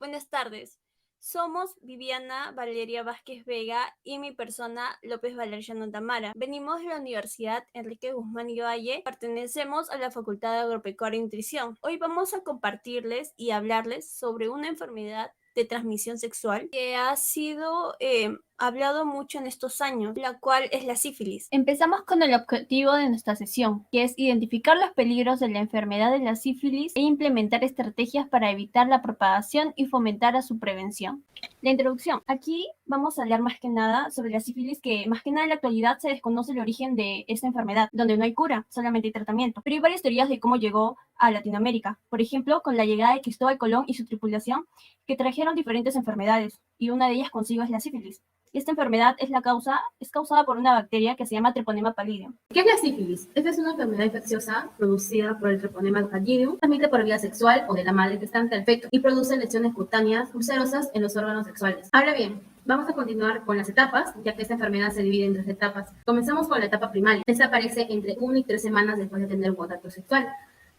Buenas tardes. Somos Viviana Valeria Vázquez Vega y mi persona López Valeriano Tamara. Venimos de la Universidad Enrique Guzmán y Valle. Pertenecemos a la Facultad de Agropecuaria y Nutrición. Hoy vamos a compartirles y hablarles sobre una enfermedad de transmisión sexual que ha sido hablado mucho en estos años, la cual es la sífilis. Empezamos con el objetivo de nuestra sesión, que es identificar los peligros de la enfermedad de la sífilis e implementar estrategias para evitar la propagación y fomentar a su prevención. La introducción. Aquí vamos a hablar más que nada sobre la sífilis, que más que nada en la actualidad se desconoce el origen de esta enfermedad, donde no hay cura, solamente hay tratamiento. Pero hay varias teorías de cómo llegó a Latinoamérica. Por ejemplo, con la llegada de Cristóbal Colón y su tripulación, que trajeron diferentes enfermedades, y una de ellas consigo es la sífilis. Esta enfermedad es causada por una bacteria que se llama Treponema pallidum. ¿Qué es la sífilis? Esta es una enfermedad infecciosa producida por el Treponema pallidum, transmite por vía sexual o de la madre gestante al feto y produce lesiones cutáneas ulcerosas en los órganos sexuales. Ahora bien, vamos a continuar con las etapas, ya que esta enfermedad se divide en 3 etapas. Comenzamos con la etapa primaria. Esta aparece entre 1 y 3 semanas después de tener un contacto sexual.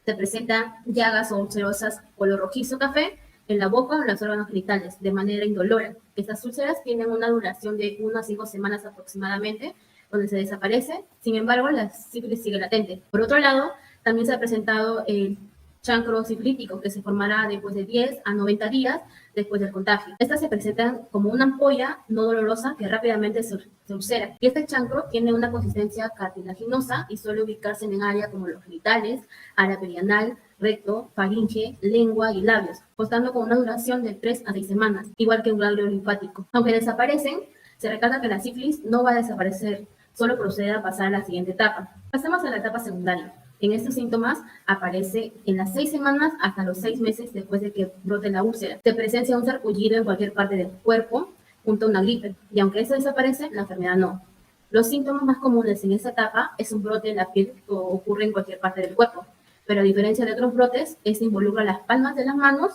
Se presentan llagas o ulcerosas color rojizo café en la boca o en los órganos genitales, de manera indolora. Estas úlceras tienen una duración de 1 a 5 semanas aproximadamente, donde se desaparece. Sin embargo, la sífilis sigue latente. Por otro lado, también se ha presentado el chancro sifilítico, que se formará después de 10 a 90 días después del contagio. Estas se presentan como una ampolla no dolorosa que rápidamente se ulcera. Y este chancro tiene una consistencia cartilaginosa y suele ubicarse en área como los genitales, área perianal, recto, faringe, lengua y labios, constando con una duración de 3 a 6 semanas, igual que un ganglio linfático. Aunque desaparecen, se recalca que la sífilis no va a desaparecer, solo procede a pasar a la siguiente etapa. Pasamos a la etapa secundaria. En estos síntomas aparece en las 6 semanas hasta los 6 meses después de que brote la úlcera. Se presencia un sarpullido en cualquier parte del cuerpo junto a una gripe, y aunque eso desaparece, la enfermedad no. Los síntomas más comunes en esta etapa es un brote en la piel que ocurre en cualquier parte del cuerpo, pero a diferencia de otros brotes, este involucra las palmas de las manos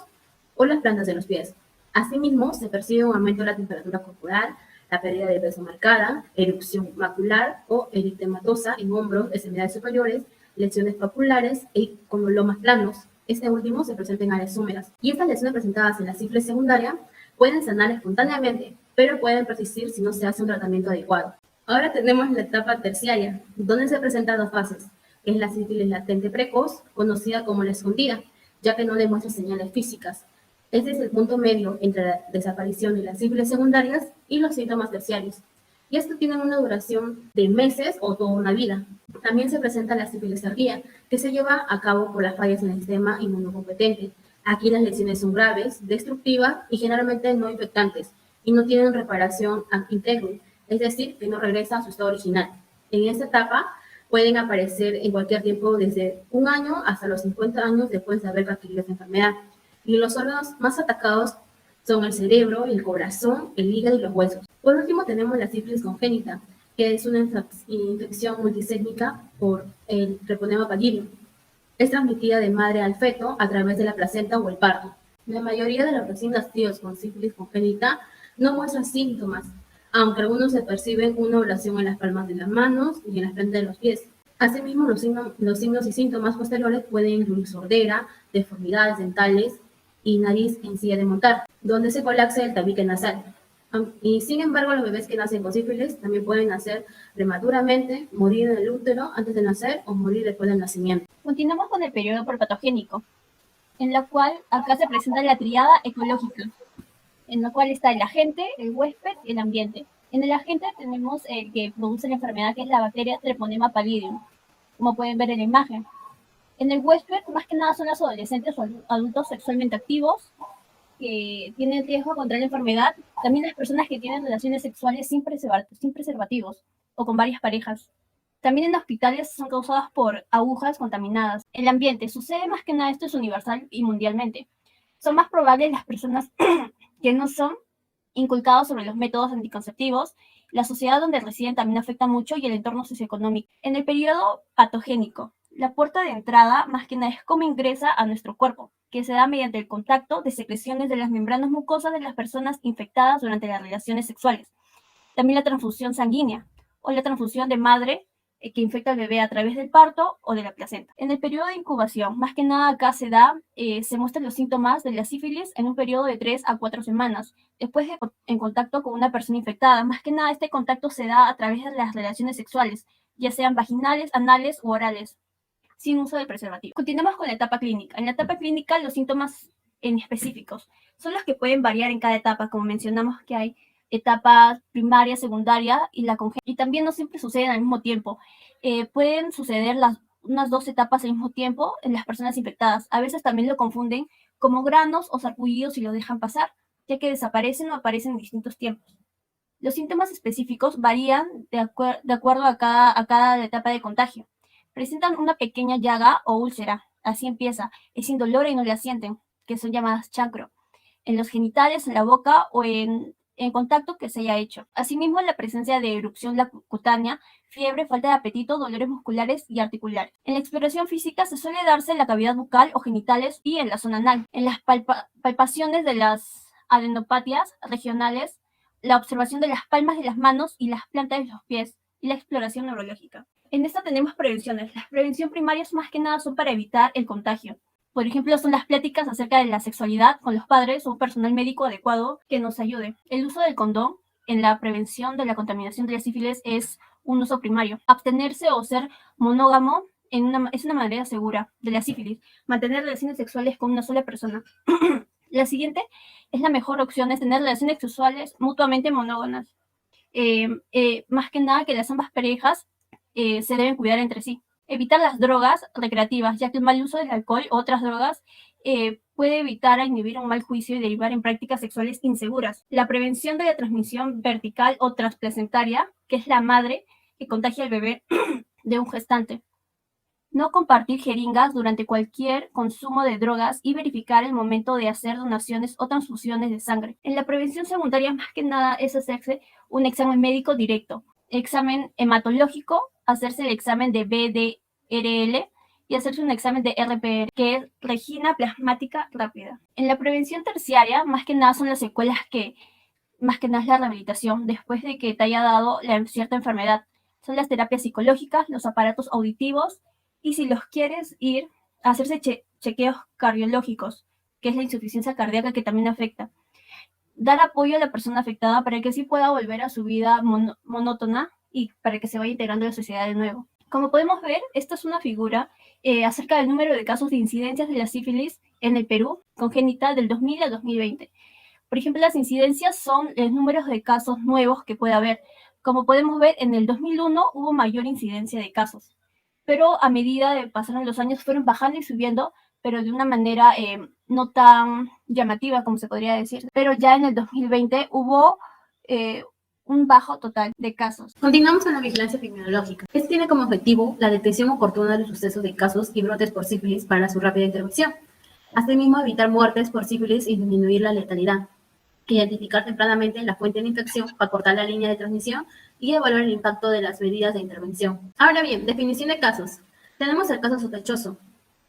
o las plantas de los pies. Asimismo, se percibe un aumento de la temperatura corporal, la pérdida de peso marcada, erupción macular o eritematosa en hombros, extremidades superiores, lesiones papulares y conolomas planos. Este último se presenta en áreas húmedas. Y estas lesiones presentadas en la sífilis secundaria pueden sanar espontáneamente, pero pueden persistir si no se hace un tratamiento adecuado. Ahora tenemos la etapa terciaria, donde se presentan 2 fases, que es la sífilis latente precoz, conocida como la escondida, ya que no demuestra señales físicas. Este es el punto medio entre la desaparición de las sífilis secundarias y los síntomas terciarios. Y esto tiene una duración de meses o toda una vida. También se presenta la sífilis tardía, que se lleva a cabo por las fallas en el sistema inmunocompetente. Aquí las lesiones son graves, destructivas y generalmente no infectantes, y no tienen reparación íntegro, es decir, que no regresa a su estado original. En esta etapa pueden aparecer en cualquier tiempo, desde 1 año hasta los 50 años después de haber adquirido esta enfermedad. Y los órganos más atacados son el cerebro, el corazón, el hígado y los huesos. Por último, tenemos la sífilis congénita, que es una infección multisésmica por el Treponema pallidum. Es transmitida de madre al feto a través de la placenta o el parto. La mayoría de los recién nacidos con sífilis congénita no muestran síntomas, aunque algunos se perciben una ablación en las palmas de las manos y en las plantas de los pies. Asimismo, los signos y síntomas posteriores pueden incluir sordera, deformidades dentales y nariz en silla de montar, donde se colapsa el tabique nasal. Y sin embargo, los bebés que nacen con sífilis también pueden nacer prematuramente, morir en el útero antes de nacer o morir después del nacimiento. Continuamos con el periodo prepatogénico, en la cual acá se presenta la triada ecológica, en la cual está el agente, el huésped y el ambiente. En el agente tenemos el que produce la enfermedad, que es la bacteria Treponema pallidum, como pueden ver en la imagen. En el huésped, más que nada son los adolescentes o adultos sexualmente activos que tienen riesgo contra la enfermedad. También las personas que tienen relaciones sexuales sin preservativos o con varias parejas. También en hospitales son causadas por agujas contaminadas. El ambiente sucede más que nada, esto es universal y mundialmente. Son más probables las personas que no son inculcados sobre los métodos anticonceptivos. La sociedad donde residen también afecta mucho y el entorno socioeconómico. En el periodo patogénico, la puerta de entrada más que nada es cómo ingresa a nuestro cuerpo, que se da mediante el contacto de secreciones de las membranas mucosas de las personas infectadas durante las relaciones sexuales. También la transfusión sanguínea o la transfusión de madre que infecta al bebé a través del parto o de la placenta. En el periodo de incubación, más que nada acá se muestran los síntomas de la sífilis en un periodo de 3 a 4 semanas, después de en contacto con una persona infectada. Más que nada este contacto se da a través de las relaciones sexuales, ya sean vaginales, anales u orales, sin uso de preservativo. Continuamos con la etapa clínica. En la etapa clínica, los síntomas en específicos son los que pueden variar en cada etapa, como mencionamos que hay etapa primaria, secundaria y la congénita. Y también no siempre suceden al mismo tiempo. Pueden suceder unas 2 etapas al mismo tiempo en las personas infectadas. A veces también lo confunden como granos o sarpullidos y lo dejan pasar, ya que desaparecen o aparecen en distintos tiempos. Los síntomas específicos varían de acuerdo a cada etapa de contagio. Presentan una pequeña llaga o úlcera, así empieza, es indolora y no la sienten, que son llamadas chancro, en los genitales, en la boca o en contacto que se haya hecho. Asimismo, la presencia de erupción cutánea, fiebre, falta de apetito, dolores musculares y articulares. En la exploración física se suele darse en la cavidad bucal o genitales y en la zona anal. En las palpaciones de las adenopatias regionales, la observación de las palmas de las manos y las plantas de los pies y la exploración neurológica. En esta tenemos prevenciones. Las prevenciones primarias más que nada son para evitar el contagio. Por ejemplo, son las pláticas acerca de la sexualidad con los padres o un personal médico adecuado que nos ayude. El uso del condón en la prevención de la contaminación de la sífilis es un uso primario. Abstenerse o ser monógamo es una manera segura de la sífilis. Mantener relaciones sexuales con una sola persona. La siguiente es la mejor opción, es tener relaciones sexuales mutuamente monógamas. Más que nada que las ambas parejas se deben cuidar entre sí. Evitar las drogas recreativas, ya que el mal uso del alcohol u otras drogas puede evitar a inhibir un mal juicio y derivar en prácticas sexuales inseguras. La prevención de la transmisión vertical o transplacentaria, que es la madre que contagia al bebé de un gestante. No compartir jeringas durante cualquier consumo de drogas y verificar el momento de hacer donaciones o transfusiones de sangre. En la prevención secundaria, más que nada, es hacerse un examen médico directo, examen hematológico, hacerse el examen de BDRL y hacerse un examen de RPR, que es Regina Plasmática Rápida. En la prevención terciaria, más que nada son las secuelas más que nada es la rehabilitación después de que te haya dado cierta enfermedad. Son las terapias psicológicas, los aparatos auditivos y si los quieres ir a hacerse chequeos cardiológicos, que es la insuficiencia cardíaca que también afecta. Dar apoyo a la persona afectada para que así pueda volver a su vida monótona y para que se vaya integrando a la sociedad de nuevo. Como podemos ver, esta es una figura acerca del número de casos de incidencias de la sífilis en el Perú congénita del 2000 al 2020. Por ejemplo, las incidencias son los números de casos nuevos que puede haber. Como podemos ver, en el 2001 hubo mayor incidencia de casos, pero a medida de pasaron los años fueron bajando y subiendo, pero de una manera no tan llamativa como se podría decir. Pero ya en el 2020 hubo un bajo total de casos. Continuamos con la vigilancia epidemiológica. Este tiene como objetivo la detección oportuna de los sucesos de casos y brotes por sífilis para su rápida intervención. Asimismo, evitar muertes por sífilis y disminuir la letalidad. Identificar tempranamente la fuente de infección para cortar la línea de transmisión y evaluar el impacto de las medidas de intervención. Ahora bien, definición de casos. Tenemos el caso sospechoso.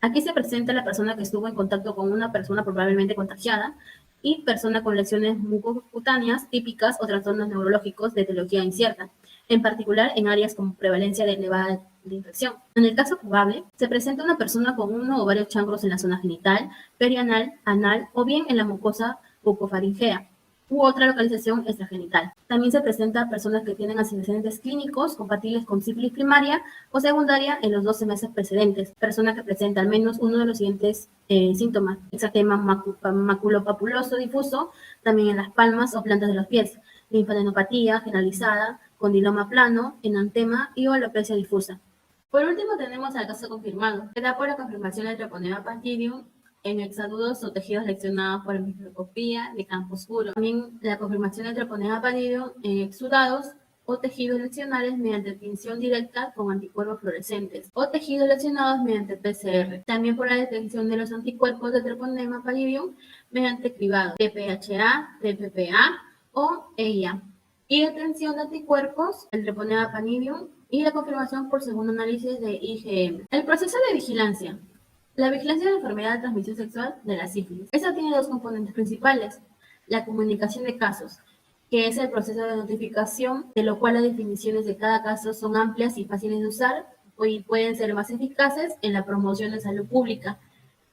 Aquí se presenta la persona que estuvo en contacto con una persona probablemente contagiada y persona con lesiones mucocutáneas típicas o trastornos neurológicos de etiología incierta, en particular en áreas con prevalencia de elevada de infección. En el caso probable, se presenta una persona con uno o varios chancros en la zona genital, perianal, anal o bien en la mucosa bucofaringea u otra localización extragenital. También se presenta personas que tienen antecedentes clínicos compatibles con sífilis primaria o secundaria en los 12 meses precedentes. Persona que presenta al menos uno de los siguientes síntomas: exantema maculopapuloso difuso, también en las palmas o plantas de los pies, linfadenopatía generalizada, condiloma plano, enantema y o alopecia difusa. Por último, tenemos al caso confirmado, que da por la confirmación del Treponema pallidum en exudados o tejidos leccionados por microscopía de campo oscuro. También la confirmación del Treponema pallidum en exudados o tejidos leccionales mediante tinción directa con anticuerpos fluorescentes o tejidos leccionados mediante PCR. También por la detección de los anticuerpos de Treponema pallidum mediante cribado, PPHA, PPPA o EIA. Y detención de anticuerpos, el Treponema pallidum y la confirmación por segundo análisis de IgM. El proceso de vigilancia. La vigilancia de la enfermedad de transmisión sexual de la sífilis. Esta tiene dos componentes principales: la comunicación de casos que es el proceso de notificación, de lo cual las definiciones de cada caso son amplias y fáciles de usar y pueden ser más eficaces en la promoción de salud pública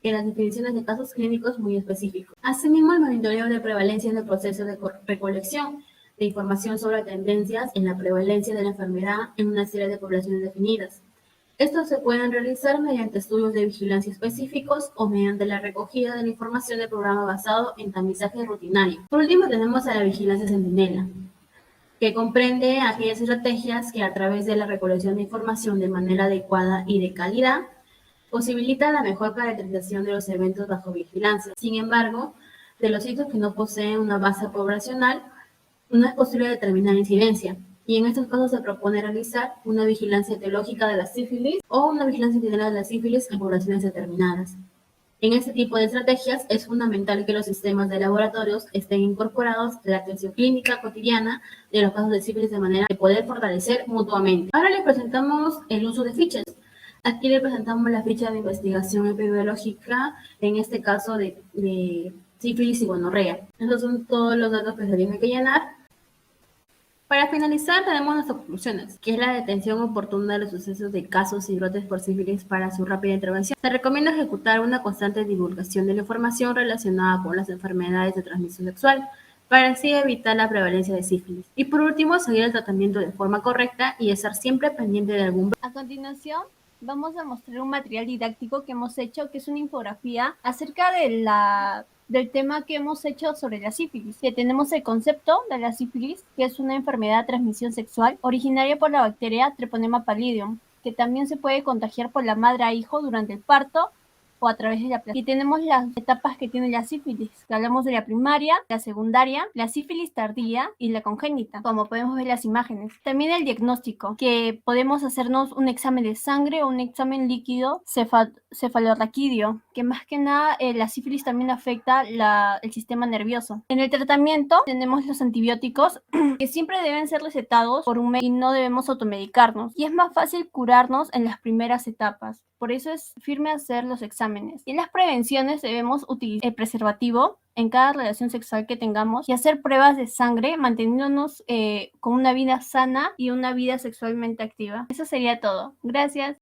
que las definiciones de casos clínicos muy específicos. Asimismo, el monitoreo de prevalencia en el proceso de recolección de información sobre tendencias en la prevalencia de la enfermedad en una serie de poblaciones definidas. Estos se pueden realizar mediante estudios de vigilancia específicos o mediante la recogida de la información del programa basado en tamizaje rutinario. Por último, tenemos a la vigilancia centinela, que comprende aquellas estrategias que a través de la recolección de información de manera adecuada y de calidad posibilita la mejor caracterización de los eventos bajo vigilancia. Sin embargo, de los sitios que no poseen una base poblacional, no es posible determinar incidencia, y en estos casos se propone realizar una vigilancia etiológica de la sífilis o una vigilancia general de la sífilis en poblaciones determinadas. En este tipo de estrategias es fundamental que los sistemas de laboratorios estén incorporados en la atención clínica cotidiana de los casos de sífilis de manera de poder fortalecer mutuamente. Ahora les presentamos el uso de fichas. Aquí le presentamos la ficha de investigación epidemiológica, en este caso de sífilis y gonorrea. Estos son todos los datos que se tienen que llenar. Para finalizar, tenemos nuestras conclusiones, que es la detención oportuna de los sucesos de casos y brotes por sífilis para su rápida intervención. Se recomienda ejecutar una constante divulgación de la información relacionada con las enfermedades de transmisión sexual, para así evitar la prevalencia de sífilis. Y por último, seguir el tratamiento de forma correcta y estar siempre pendiente de algún... A continuación, vamos a mostrar un material didáctico que hemos hecho, que es una infografía acerca del tema que hemos hecho sobre la sífilis, que tenemos el concepto de la sífilis, que es una enfermedad de transmisión sexual originaria por la bacteria Treponema pallidum, que también se puede contagiar por la madre a hijo durante el parto o a través de la placenta. Y tenemos las etapas que tiene la sífilis, que hablamos de la primaria, la secundaria, la sífilis tardía y la congénita, como podemos ver en las imágenes. También el diagnóstico, que podemos hacernos un examen de sangre o un examen líquido cefalorraquídeo, que más que nada la sífilis también afecta el sistema nervioso. En el tratamiento tenemos los antibióticos, que siempre deben ser recetados por un médico y no debemos automedicarnos. Y es más fácil curarnos en las primeras etapas. Por eso es firme hacer los exámenes. Y en las prevenciones debemos utilizar el preservativo en cada relación sexual que tengamos y hacer pruebas de sangre, manteniéndonos con una vida sana y una vida sexualmente activa. Eso sería todo. Gracias.